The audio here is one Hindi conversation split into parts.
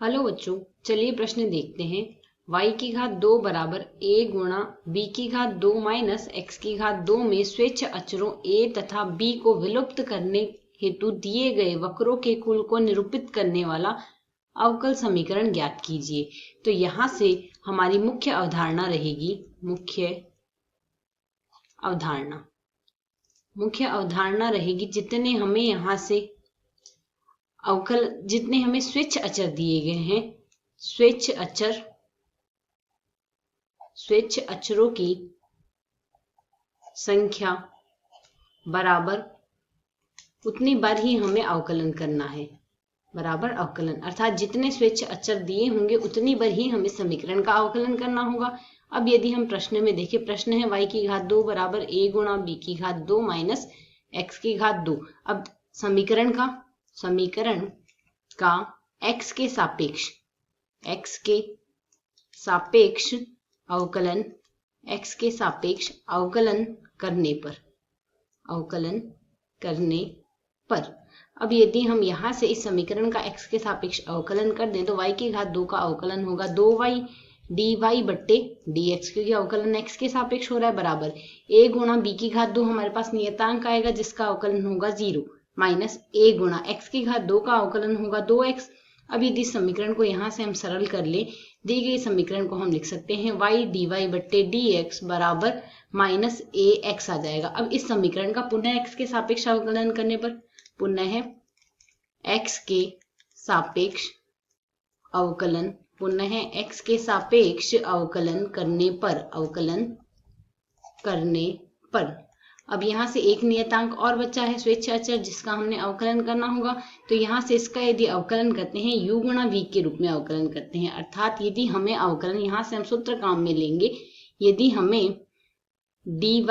हेलो बच्चों, चलिए प्रश्न देखते हैं। y की घात 2 बराबर a गुणा b की घात 2 माइनस x की घात 2 में स्वेच्छ अचरों a तथा b को विलुप्त करने हेतु दिए गए वक्रों के कुल को निरूपित करने वाला अवकल समीकरण ज्ञात कीजिए। तो यहाँ से हमारी मुख्य अवधारणा रहेगी जितने हमें स्वेच्छ अचर दिए गए हैं, स्वेच्छ अचरों की संख्या बराबर उतनी बार ही हमें अवकलन करना है। बराबर अवकलन अर्थात जितने स्वेच्छ अचर दिए होंगे उतनी बार ही हमें समीकरण का अवकलन करना होगा। अब यदि हम प्रश्न में देखें, प्रश्न है y की घात 2 बराबर a गुणा b की घात 2 माइनस x की घात 2। अब समीकरण का x के सापेक्ष अवकलन करने पर अब यदि हम यहाँ से इस समीकरण का x के सापेक्ष अवकलन कर दें तो y की घात 2 का अवकलन होगा 2y dy बट्टे dx, क्योंकि अवकलन x के सापेक्ष हो रहा है, बराबर a गुणा b की घात 2 हमारे पास नियतांक आएगा जिसका अवकलन होगा 0 माइनस a गुणा x की घात 2 का अवकलन होगा 2x। अब यदि समीकरण को यहाँ से हम सरल कर ले, दी गई समीकरण को हम लिख सकते हैं y dy बट्टे dx बराबर माइनस ax आ जाएगा। अब इस समीकरण का पुनः x के सापेक्ष अवकलन करने पर पुनः x के सापेक्ष अवकलन करने पर अब यहाँ से एक नियतांक और बचा है स्वेच्छ अचर जिसका हमने अवकलन करना होगा। तो यहाँ से इसका यदि अवकलन करते हैं u गुणा v के रूप में अवकलन करते हैं, अर्थात यदि हमें अवकलन यहाँ से हम सूत्र काम में लेंगे, यदि हमें dy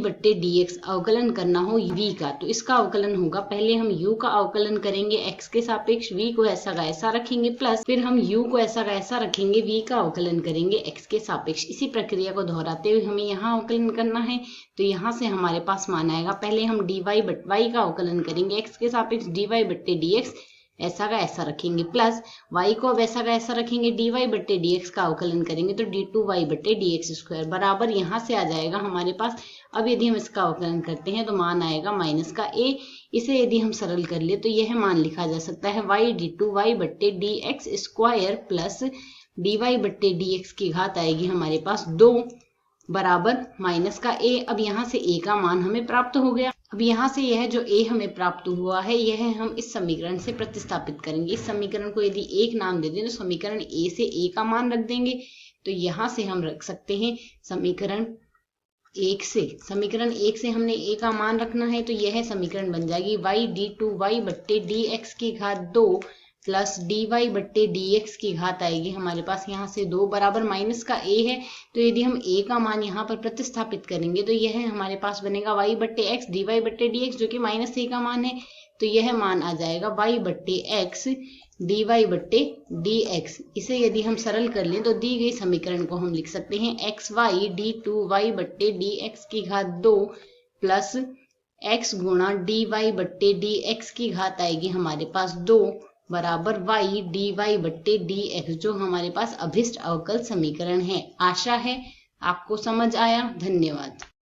बट्टे dx अवकलन करना हो v का, तो इसका अवकलन होगा, पहले हम u का अवकलन करेंगे x के सापेक्ष, v को ऐसा का ऐसा रखेंगे, प्लस फिर हम u को ऐसा का ऐसा रखेंगे, v का अवकलन करेंगे x के सापेक्ष। इसी प्रक्रिया को दोहराते हुए हमें यहाँ अवकलन करना है। तो यहाँ से हमारे पास मान आएगा, पहले हम dy बट y का अवकलन करेंगे x के सापेक्ष, dy बट्टे dx ऐसा का ऐसा रखेंगे, प्लस y को अब ऐसा का ऐसा रखेंगे, dy बट्टे dx का अवकलन करेंगे तो d2y बट्टे dx स्क्वायर बराबर यहाँ से आ जाएगा हमारे पास। अब यदि हम इसका अवकलन करते हैं तो मान आएगा माइनस का a। इसे यदि हम सरल कर ले तो यह मान लिखा जा सकता है y d2y बट्टे dx स्क्वायर प्लस dy बट्टे dx की घात आएगी हमारे पास 2 बराबर माइनस का a। अब यहाँ से a का मान हमें प्राप्त हो गया। अब यहाँ से यह जो a हमें प्राप्त हुआ है यह हम इस समीकरण से प्रतिस्थापित करेंगे। इस समीकरण को यदि एक नाम दे दें तो समीकरण a से a का मान रख देंगे। तो यहाँ से हम रख सकते हैं समीकरण 1 से हमने a का मान रखना है, तो यह समीकरण बन जाएगी y d2y बट्टे dx की घात 2 प्लस dy बट्टे dx की घात आएगी हमारे पास यहाँ से 2 बराबर माइनस का a है। तो यदि हम a का मान यहाँ पर प्रतिस्थापित करेंगे तो यह हमारे पास बनेगा y बट्टे x dy बट्टे dx जो कि माइनस a का मान है। तो यह मान आ जाएगा y बट्टे x dy बट्टे dx। इसे यदि हम सरल कर लें तो दी गई समीकरण को हम लिख सकते हैं xy d2y बट्टे dx की घात 2 प्लस x गुणा dy बट्टे dx की घात आएगी हमारे पास 2 बराबर y dy बट्टे dx, जो हमारे पास अभिष्ट अवकल समीकरण है। आशा है आपको समझ आया। धन्यवाद।